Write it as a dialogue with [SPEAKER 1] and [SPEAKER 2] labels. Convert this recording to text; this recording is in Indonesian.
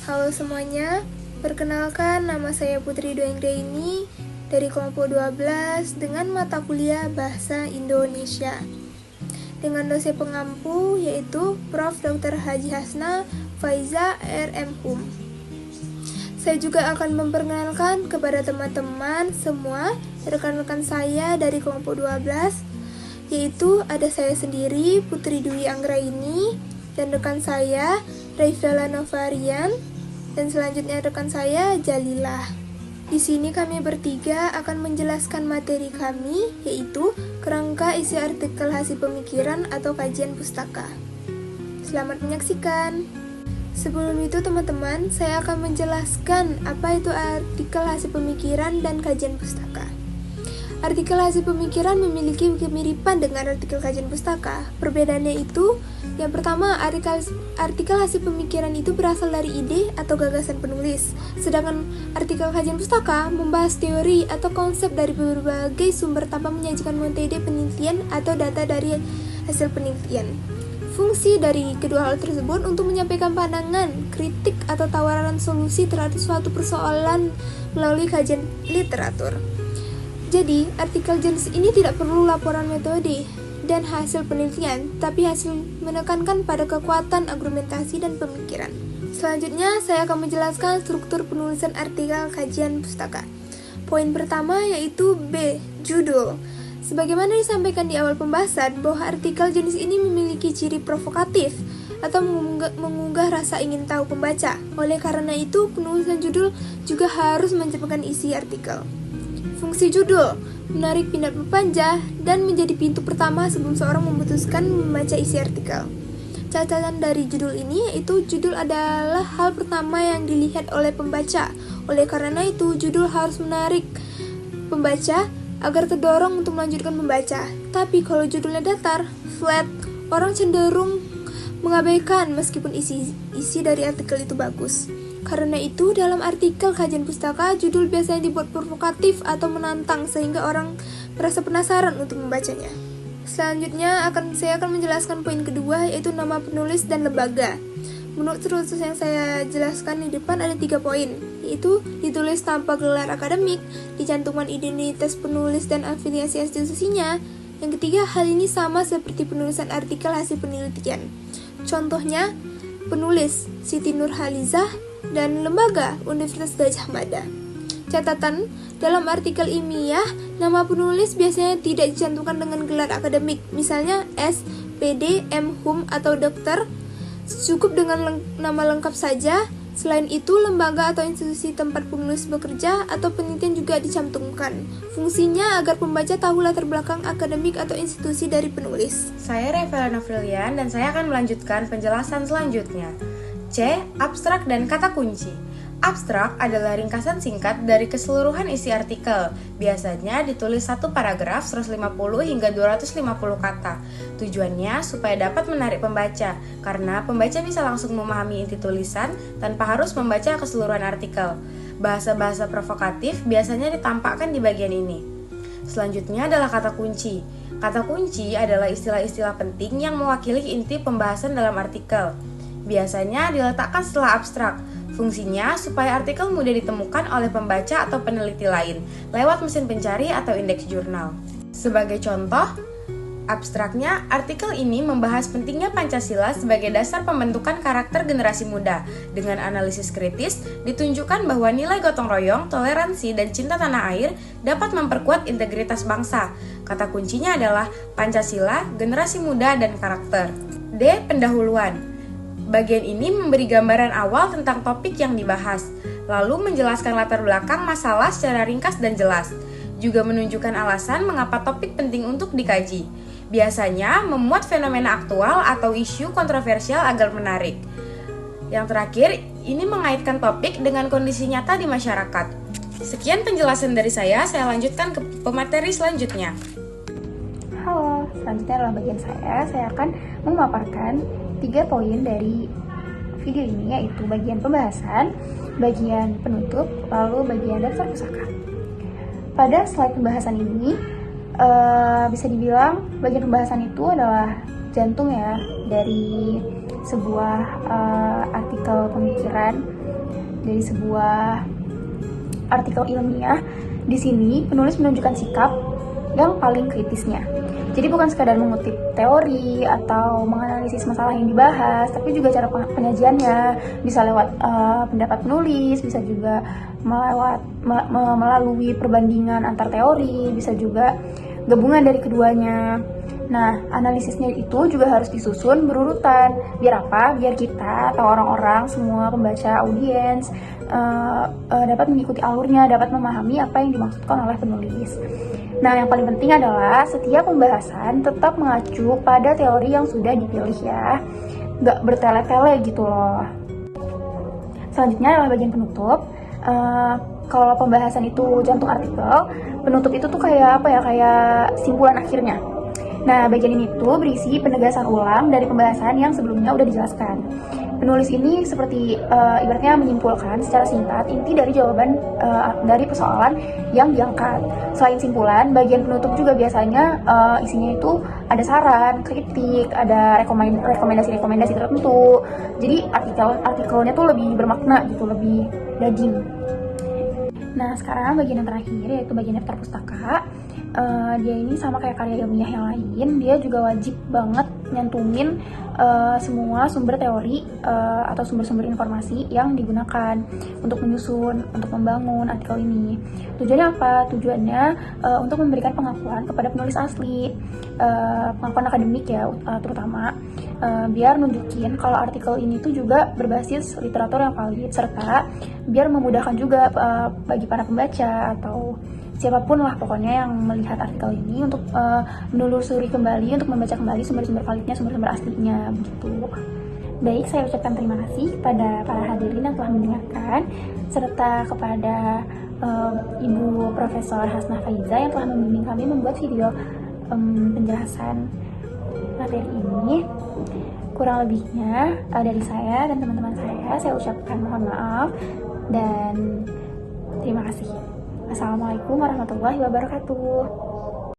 [SPEAKER 1] Halo semuanya, perkenalkan nama saya Putri Duenggraini dari kelompok 12 dengan mata kuliah Bahasa Indonesia. Dengan dosen pengampu yaitu Prof. Dr. Haji Hasna Faiza RM.Hum. Saya juga akan memperkenalkan kepada teman-teman semua rekan-rekan saya dari kelompok 12, yaitu ada saya sendiri Putri Dwi Anggraini dan rekan saya Raifela Novarian, dan selanjutnya rekan saya Jalilah. Di sini kami bertiga akan menjelaskan materi kami, yaitu kerangka isi artikel hasil pemikiran atau kajian pustaka. Selamat menyaksikan. Sebelum itu teman-teman, saya akan menjelaskan apa itu artikel hasil pemikiran dan kajian pustaka. Artikel hasil pemikiran memiliki kemiripan dengan artikel kajian pustaka. Perbedaannya itu, yang pertama, artikel hasil pemikiran itu berasal dari ide atau gagasan penulis, sedangkan artikel kajian pustaka membahas teori atau konsep dari berbagai sumber tanpa menyajikan metode penelitian atau data dari hasil penelitian. Fungsi dari kedua hal tersebut untuk menyampaikan pandangan, kritik, atau tawaran solusi terhadap suatu persoalan melalui kajian literatur. Jadi, artikel jenis ini tidak perlu laporan metode dan hasil penelitian, tapi hasil menekankan pada kekuatan argumentasi dan pemikiran. Selanjutnya, saya akan menjelaskan struktur penulisan artikel kajian pustaka. Poin pertama yaitu B, judul. Sebagaimana disampaikan di awal pembahasan, bahwa artikel jenis ini memiliki ciri provokatif atau mengunggah rasa ingin tahu pembaca. Oleh karena itu, penulisan judul juga harus mencerminkan isi artikel. Fungsi judul, menarik minat pembaca dan menjadi pintu pertama sebelum seorang memutuskan membaca isi artikel. Catatan dari judul ini yaitu judul adalah hal pertama yang dilihat oleh pembaca. Oleh karena itu, judul harus menarik pembaca agar terdorong untuk melanjutkan membaca. Tapi kalau judulnya datar, flat, orang cenderung mengabaikan meskipun isi dari artikel itu bagus. Karena itu, dalam artikel kajian pustaka, judul biasanya dibuat provokatif atau menantang sehingga orang merasa penasaran untuk membacanya. Selanjutnya, saya akan menjelaskan poin kedua, yaitu nama penulis dan lembaga. Menurut rumus yang saya jelaskan di depan ada 3 poin, yaitu ditulis tanpa gelar akademik, dicantumkan identitas penulis dan afiliasi institusinya. Yang ketiga, hal ini sama seperti penulisan artikel hasil penelitian. Contohnya, penulis Siti Nurhalizah dan lembaga Universitas Gadjah Mada. Catatan, dalam artikel ilmiah, nama penulis biasanya tidak dicantumkan dengan gelar akademik, misalnya S, PD, M, Hum, atau dokter, cukup dengan nama lengkap saja. Selain itu, lembaga atau institusi tempat penulis bekerja atau penelitian juga dicantumkan. Fungsinya agar pembaca tahu latar belakang akademik atau institusi dari penulis.
[SPEAKER 2] Saya Raifela Novarian dan saya akan melanjutkan penjelasan selanjutnya. C. Abstrak dan kata kunci. Abstrak adalah ringkasan singkat dari keseluruhan isi artikel. Biasanya ditulis satu paragraf 150 hingga 250 kata. Tujuannya supaya dapat menarik pembaca, karena pembaca bisa langsung memahami inti tulisan tanpa harus membaca keseluruhan artikel. Bahasa-bahasa provokatif biasanya ditampakkan di bagian ini. Selanjutnya adalah kata kunci. Kata kunci adalah istilah-istilah penting yang mewakili inti pembahasan dalam artikel. Biasanya diletakkan setelah abstrak. Fungsinya supaya artikel mudah ditemukan oleh pembaca atau peneliti lain lewat mesin pencari atau indeks jurnal. Sebagai contoh, abstraknya, artikel ini membahas pentingnya Pancasila sebagai dasar pembentukan karakter generasi muda. Dengan analisis kritis, ditunjukkan bahwa nilai gotong royong, toleransi, dan cinta tanah air dapat memperkuat integritas bangsa. Kata kuncinya adalah Pancasila, generasi muda, dan karakter. D. Pendahuluan. Bagian ini memberi gambaran awal tentang topik yang dibahas, lalu menjelaskan latar belakang masalah secara ringkas dan jelas. Juga menunjukkan alasan mengapa topik penting untuk dikaji. Biasanya memuat fenomena aktual atau isu kontroversial agar menarik. Yang terakhir, ini mengaitkan topik dengan kondisi nyata di masyarakat. Sekian penjelasan dari saya lanjutkan ke pemateri selanjutnya.
[SPEAKER 3] Halo, selanjutnya adalah bagian saya akan memaparkan 3 poin dari video ini, yaitu bagian pembahasan, bagian penutup, lalu bagian daftar pusaka. Pada slide pembahasan ini, bisa dibilang bagian pembahasan itu adalah jantung ya dari sebuah artikel pemikiran, dari sebuah artikel ilmiah. Di sini penulis menunjukkan sikap yang paling kritisnya. Jadi bukan sekadar mengutip teori atau menganalisis masalah yang dibahas, tapi juga cara penyajiannya bisa lewat pendapat penulis, bisa juga melalui perbandingan antar teori, bisa juga gabungan dari keduanya. Nah, analisisnya itu juga harus disusun berurutan. Biar apa? Biar kita atau orang-orang, semua pembaca, audiens dapat mengikuti alurnya, dapat memahami apa yang dimaksudkan oleh penulis. Nah, yang paling penting adalah setiap pembahasan tetap mengacu pada teori yang sudah dipilih ya. Nggak bertele-tele gitu loh. Selanjutnya adalah bagian penutup. Kalau pembahasan itu jantung artikel, penutup itu tuh kayak apa ya? Kayak simpulan akhirnya. Nah, bagian ini tuh berisi penegasan ulang dari pembahasan yang sebelumnya udah dijelaskan. Penulis ini seperti ibaratnya menyimpulkan secara singkat inti dari jawaban dari persoalan yang diangkat. Selain simpulan, bagian penutup juga biasanya isinya itu ada saran, kritik, ada rekomendasi-rekomendasi tertentu. Jadi artikelnya tuh lebih bermakna gitu, lebih daging. Nah, sekarang bagian yang terakhir yaitu bagian daftar pustaka. Dia ini sama kayak karya ilmiah yang lain, dia juga wajib banget nyantumin semua sumber teori atau sumber-sumber informasi yang digunakan untuk menyusun, untuk membangun artikel ini. Tujuannya apa? Tujuannya untuk memberikan pengakuan kepada penulis asli, pengakuan akademik ya terutama, biar nunjukin kalau artikel ini tuh juga berbasis literatur yang valid, serta biar memudahkan juga bagi para pembaca atau siapapun lah pokoknya yang melihat artikel ini untuk menelusuri kembali, untuk membaca kembali sumber-sumber validnya, sumber-sumber aslinya begitu. Baik, saya ucapkan terima kasih kepada para hadirin yang telah mendengarkan, serta kepada Ibu Profesor Hasnah Faiza yang telah membimbing kami membuat video penjelasan materi ini. Kurang lebihnya dari saya dan teman-teman saya ucapkan mohon maaf dan terima kasih. Assalamualaikum warahmatullahi wabarakatuh.